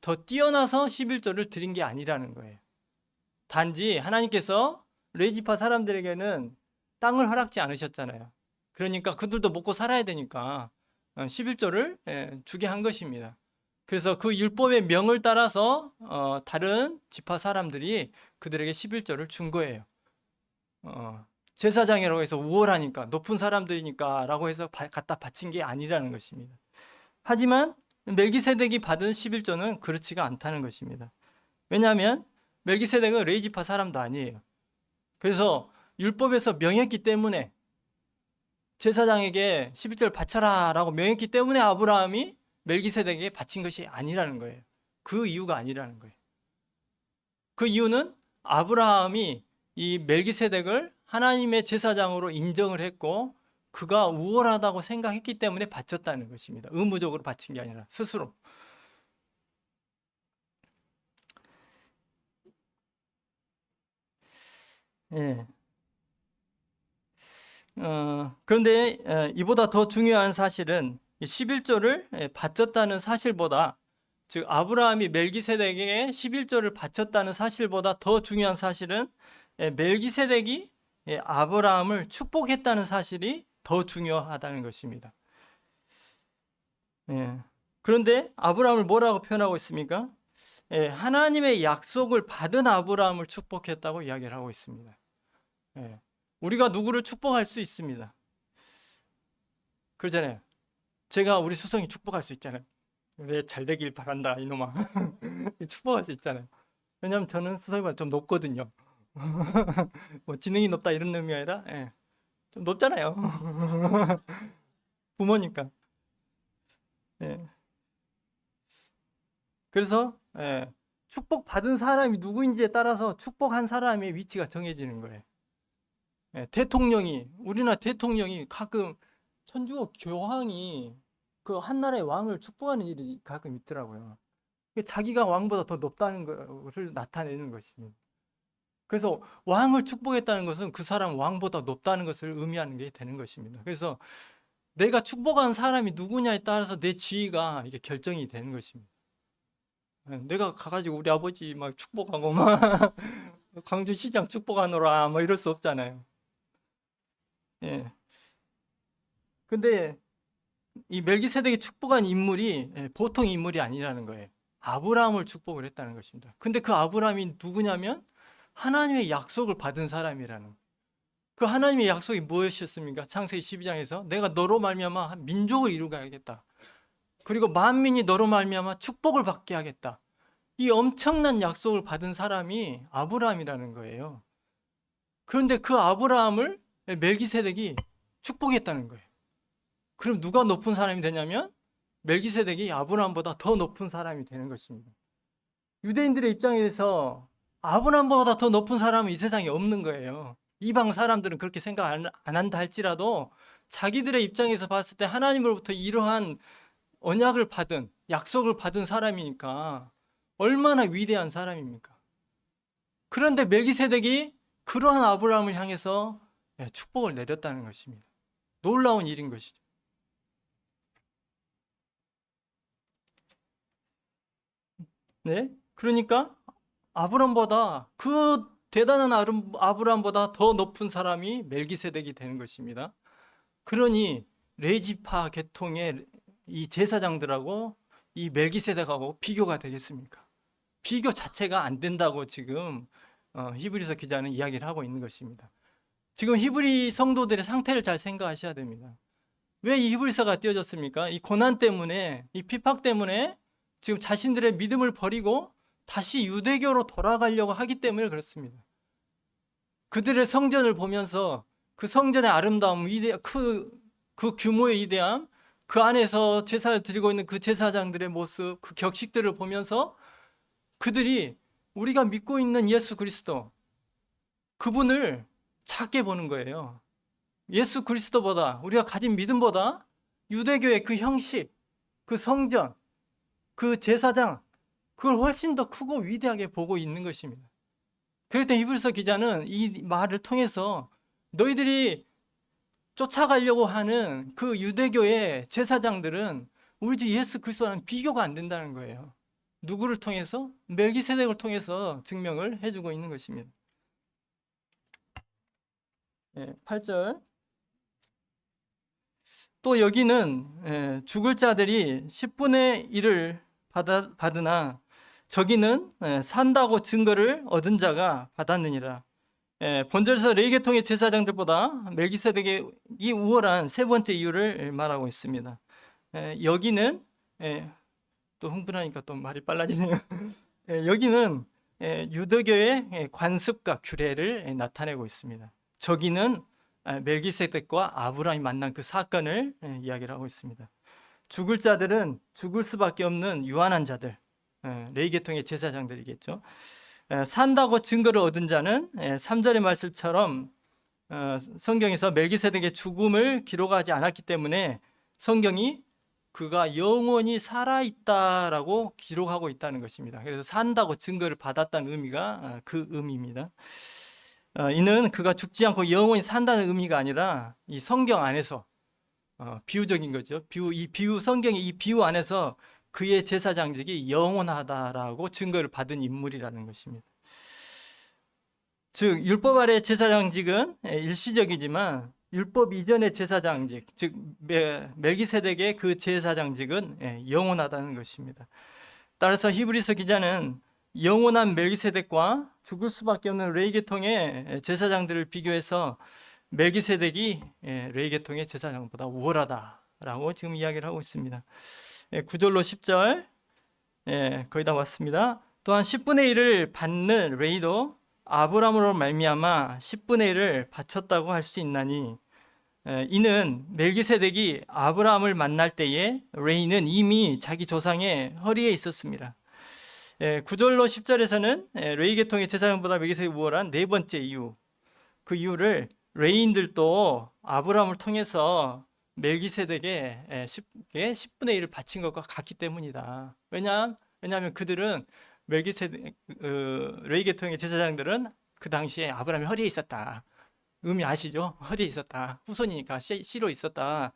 S1: 더 뛰어나서 11조를 드린 게 아니라는 거예요. 단지 하나님께서 레위 지파 사람들에게는 땅을 허락지 않으셨잖아요. 그러니까 그들도 먹고 살아야 되니까 11조를 주게 한 것입니다. 그래서 그 율법의 명을 따라서 다른 지파 사람들이 그들에게 11조를 준 거예요. 제사장이라고 해서 우월하니까, 높은 사람들이니까 라고 해서 갖다 바친 게 아니라는 것입니다. 하지만 멜기세덱이 받은 11조는 그렇지가 않다는 것입니다. 왜냐하면 멜기세덱은 레위 지파 사람도 아니에요. 그래서 율법에서 명했기 때문에, 제사장에게 11조를 바쳐라 라고 명했기 때문에 아브라함이 멜기세덱에게 바친 것이 아니라는 거예요. 그 이유가 아니라는 거예요. 그 이유는 아브라함이 이 멜기세덱을 하나님의 제사장으로 인정을 했고 그가 우월하다고 생각했기 때문에 바쳤다는 것입니다. 의무적으로 바친 게 아니라 스스로. 그런데 이보다 더 중요한 사실은 11조를 바쳤다는 사실보다, 즉 아브라함이 멜기세덱에게 11조를 바쳤다는 사실보다 더 중요한 사실은 멜기세덱이 아브라함을 축복했다는 사실이 더 중요하다는 것입니다. 그런데 아브라함을 뭐라고 표현하고 있습니까? 하나님의 약속을 받은 아브라함을 축복했다고 이야기를 하고 있습니다. 우리가 누구를 축복할 수 있습니다. 그러잖아요. 제가 우리 수성이 축복할 수 있잖아요. 그래, 잘 되길 바란다 이놈아. 축복할 수 있잖아요. 왜냐하면 저는 수성이보다 좀 높거든요. 뭐 지능이 높다 이런 의미가 아니라 좀 높잖아요. 부모니까. 예. 그래서 축복받은 사람이 누구인지에 따라서 축복한 사람의 위치가 정해지는 거예요. 우리나라 대통령이 가끔 천주교 교황이 그 한나라의 왕을 축복하는 일이 가끔 있더라고요. 자기가 왕보다 더 높다는 것을 나타내는 것입니다. 그래서 왕을 축복했다는 것은 그 사람 왕보다 높다는 것을 의미하는 게 되는 것입니다. 그래서 내가 축복한 사람이 누구냐에 따라서 내 지위가 이게 결정이 되는 것입니다. 내가 가가지고 우리 아버지 막 축복하고 막 광주시장 축복하노라 뭐 이럴 수 없잖아요. 예. 근데 이 멜기세덱이 축복한 인물이 보통 인물이 아니라는 거예요. 아브라함을 축복을 했다는 것입니다. 근데 그 아브라함이 누구냐면 하나님의 약속을 받은 사람이라는 거예요. 그 하나님의 약속이 무엇이었습니까? 창세기 12장에서 내가 너로 말미암아 민족을 이루게 하겠다. 그리고 만민이 너로 말미암아 축복을 받게 하겠다. 이 엄청난 약속을 받은 사람이 아브라함이라는 거예요. 그런데 그 아브라함을 멜기세덱이 축복했다는 거예요. 그럼 누가 높은 사람이 되냐면 멜기세덱이 아브라함보다 더 높은 사람이 되는 것입니다. 유대인들의 입장에서 아브라함보다 더 높은 사람은 이 세상에 없는 거예요. 이방 사람들은 그렇게 생각 안 한다 할지라도 자기들의 입장에서 봤을 때 하나님으로부터 이러한 언약을 받은, 약속을 받은 사람이니까 얼마나 위대한 사람입니까? 그런데 멜기세덱이 그러한 아브라함을 향해서 축복을 내렸다는 것입니다. 놀라운 일인 것이죠. 네? 그러니까 아브라함보다 그 대단한 아브라함보다 더 높은 사람이 멜기세덱이 되는 것입니다. 그러니 레지파 계통의 이 제사장들하고 이 멜기세덱하고 비교가 되겠습니까? 비교 자체가 안 된다고 지금 히브리서 기자는 이야기를 하고 있는 것입니다. 지금 히브리 성도들의 상태를 잘 생각하셔야 됩니다. 왜 이 히브리서가 띄어졌습니까? 이 고난 때문에, 이 핍박 때문에 지금 자신들의 믿음을 버리고 다시 유대교로 돌아가려고 하기 때문에 그렇습니다. 그들의 성전을 보면서 그 성전의 아름다움, 그 규모의 위대함, 그 안에서 제사를 드리고 있는 그 제사장들의 모습, 그 격식들을 보면서 그들이 우리가 믿고 있는 예수 그리스도, 그분을 작게 보는 거예요. 예수 그리스도보다, 우리가 가진 믿음보다 유대교의 그 형식, 그 성전, 그 제사장, 그걸 훨씬 더 크고 위대하게 보고 있는 것입니다. 그럴 때 히브리서 기자는 이 말을 통해서 너희들이 쫓아가려고 하는 그 유대교의 제사장들은 우리 주 예수 그리스도와는 비교가 안 된다는 거예요. 누구를 통해서? 멜기세덱을 통해서 증명을 해주고 있는 것입니다. 8절. 또 여기는 죽을 자들이 10분의 1을 받으나 저기는 산다고 증거를 얻은 자가 받았느니라. 본절에서 레위계통의 제사장들보다 멜기세덱이 우월한 세 번째 이유를 말하고 있습니다. 여기는 또 흥분하니까 또 말이 빨라지네요. 여기는 유대교의 관습과 규례를 나타내고 있습니다. 저기는 멜기세덱과 아브라함이 만난 그 사건을 이야기를 하고 있습니다. 죽을 자들은 죽을 수밖에 없는 유한한 자들, 레위계통의 제사장들이겠죠. 산다고 증거를 얻은 자는 3절의 말씀처럼 성경에서 멜기세덱의 죽음을 기록하지 않았기 때문에 성경이 그가 영원히 살아있다라고 기록하고 있다는 것입니다. 그래서 산다고 증거를 받았다는 의미가 그 의미입니다. 이는 그가 죽지 않고 영원히 산다는 의미가 아니라 이 성경 안에서 비유적인 거죠. 성경의 이 비유 안에서 그의 제사장직이 영원하다라고 증거를 받은 인물이라는 것입니다. 즉 율법 아래 제사장직은 일시적이지만 율법 이전의 제사장직, 즉 멜기세덱의 그 제사장직은 영원하다는 것입니다. 따라서 히브리서 기자는 영원한 멜기세덱과 죽을 수밖에 없는 레위계통의 제사장들을 비교해서 멜기세덱이 레위계통의 제사장보다 우월하다라고 지금 이야기를 하고 있습니다. 9절로 10절 거의 다 왔습니다. 또한 10분의 1을 받는 레위도 아브라함으로 말미암아 10분의 1을 바쳤다고 할 수 있나니 이는 멜기세덱이 아브라함을 만날 때에 레이는 이미 자기 조상의 허리에 있었습니다. 9절로 10절에서는 레이 계통의 제사장보다 멜기세덱이 우월한 네 번째 이유, 그 이유를 레이인들도 아브라함을 통해서 멜기세덱에 쉽게 10분의 1을 바친 것과 같기 때문이다. 왜냐하면 그들은 레이 계통의 제사장들은 그 당시에 아브라함이 허리에 있었다. 의미 아시죠? 허리에 있었다. 후손이니까 씨로 있었다.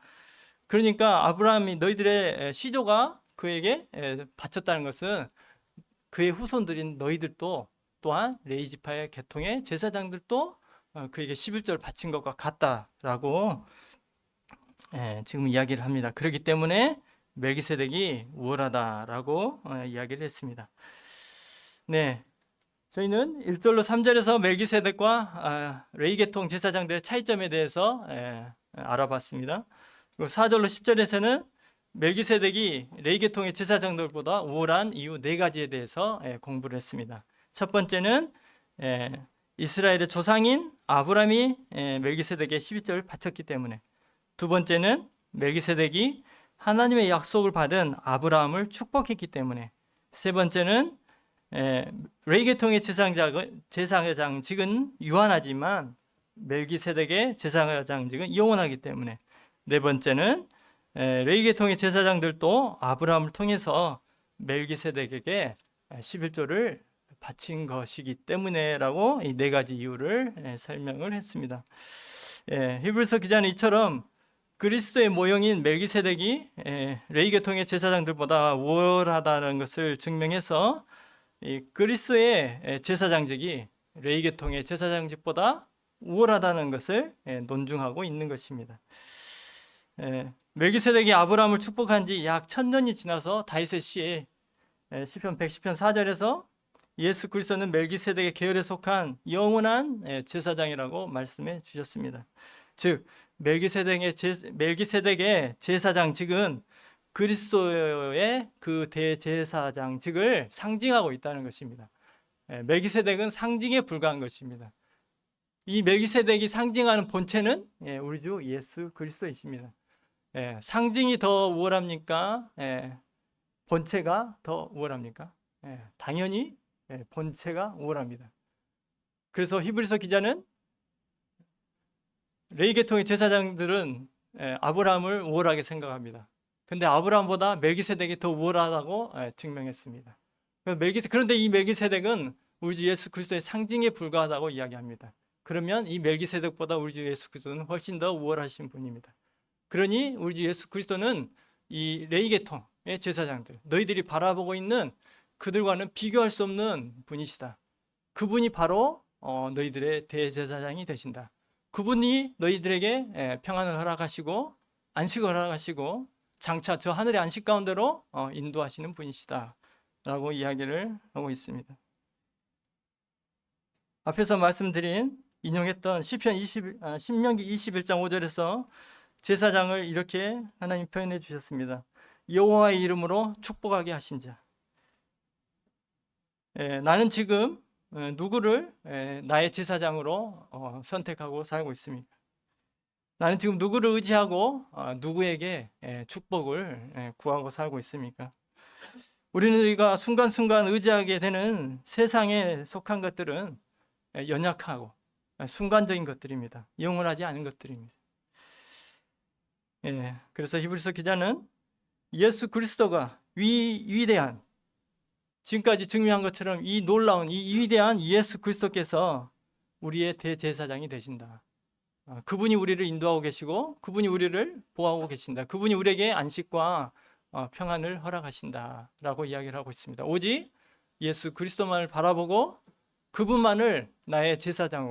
S1: 그러니까 아브라함이 너희들의 시조가 그에게 바쳤다는 것은 그의 후손들인 너희들도 또한 레이 지파의 계통의 제사장들도 그에게 11조를 바친 것과 같다라고 지금 이야기를 합니다. 그렇기 때문에 멜기세덱이 우월하다라고 이야기를 했습니다. 네, 저희는 1절로 3절에서 멜기세덱과 레이 계통 제사장들의 차이점에 대해서 알아봤습니다. 그리고 4절로 10절에서는 멜기세덱이 레이 계통의 제사장들보다 우월한 이유 4가지에 대해서 공부를 했습니다. 첫 번째는 이스라엘의 조상인 아브라함이 멜기세덱에 12조를 바쳤기 때문에, 두 번째는 멜기세덱이 하나님의 약속을 받은 아브라함을 축복했기 때문에, 세 번째는 레이 계통의 제사장직은 유한하지만 멜기세덱의 제사장직은 영원하기 때문에, 네 번째는 레이 계통의 제사장들도 아브라함을 통해서 멜기세덱에게 11조를 바친 것이기 때문에라고 이 4가지 이유를 설명을 했습니다. 히브리서 기자는 이처럼 그리스도의 모형인 멜기세덱이 레이 계통의 제사장들보다 우월하다는 것을 증명해서 이 그리스도의 제사장직이 레이 계통의 제사장직보다 우월하다는 것을 논증하고 있는 것입니다. 멜기세덱이 아브라함을 축복한 지 약 1000년이 지나서 다윗의 시에 시편 110편 4절에서 예수 그리스도는 멜기세덱의 계열에 속한 영원한 제사장이라고 말씀해 주셨습니다. 즉 멜기세덱의 제사장직은 그리스도의 그 대제사장직을 상징하고 있다는 것입니다. 멜기세덱은 상징에 불과한 것입니다. 이 멜기세덱이 상징하는 본체는 우리 주 예수 그리스도이십니다. 상징이 더 우월합니까? 본체가 더 우월합니까? 당연히 본체가 우월합니다. 그래서 히브리서 기자는 레이 계통의 제사장들은 아브라함을 우월하게 생각합니다. 근데 아브라함보다 멜기세덱이 더 우월하다고 증명했습니다. 그런데 이 멜기세덱은 우리 주 예수 그리스도의 상징에 불과하다고 이야기합니다. 그러면 이 멜기세덱보다 우리 주 예수 그리스도는 훨씬 더 우월하신 분입니다. 그러니 우리 주 예수 그리스도는 이 레이 계통의 제사장들, 너희들이 바라보고 있는 그들과는 비교할 수 없는 분이시다. 그분이 바로 너희들의 대제사장이 되신다. 그분이 너희들에게 평안을 허락하시고 안식을 허락하시고 장차 저 하늘의 안식 가운데로 인도하시는 분이시다 라고 이야기를 하고 있습니다. 앞에서 말씀드린 인용했던 신명기 21장 5절에서 제사장을 이렇게 하나님 표현해 주셨습니다. 여호와의 이름으로 축복하게 하신 자. 나는 지금 누구를 나의 제사장으로 선택하고 살고 있습니까? 나는 지금 누구를 의지하고 누구에게 축복을 구하고 살고 있습니까? 우리가 순간순간 의지하게 되는 세상에 속한 것들은 연약하고 순간적인 것들입니다. 영원하지 않은 것들입니다. 그래서 히브리서 기자는 예수 그리스도가 위대한, 지금까지 증명한 것처럼 이 놀라운 이 위대한 예수 그리스도께서 우리의 대제사장이 되신다. 그분이 우리를 인도하고 계시고 그분이 우리를 보호하고 계신다. 그분이 우리에게 안식과 평안을 허락하신다 라고 이야기를 하고 있습니다. 오직 예수 그리스도만을 바라보고 그분만을 나의 제사장으로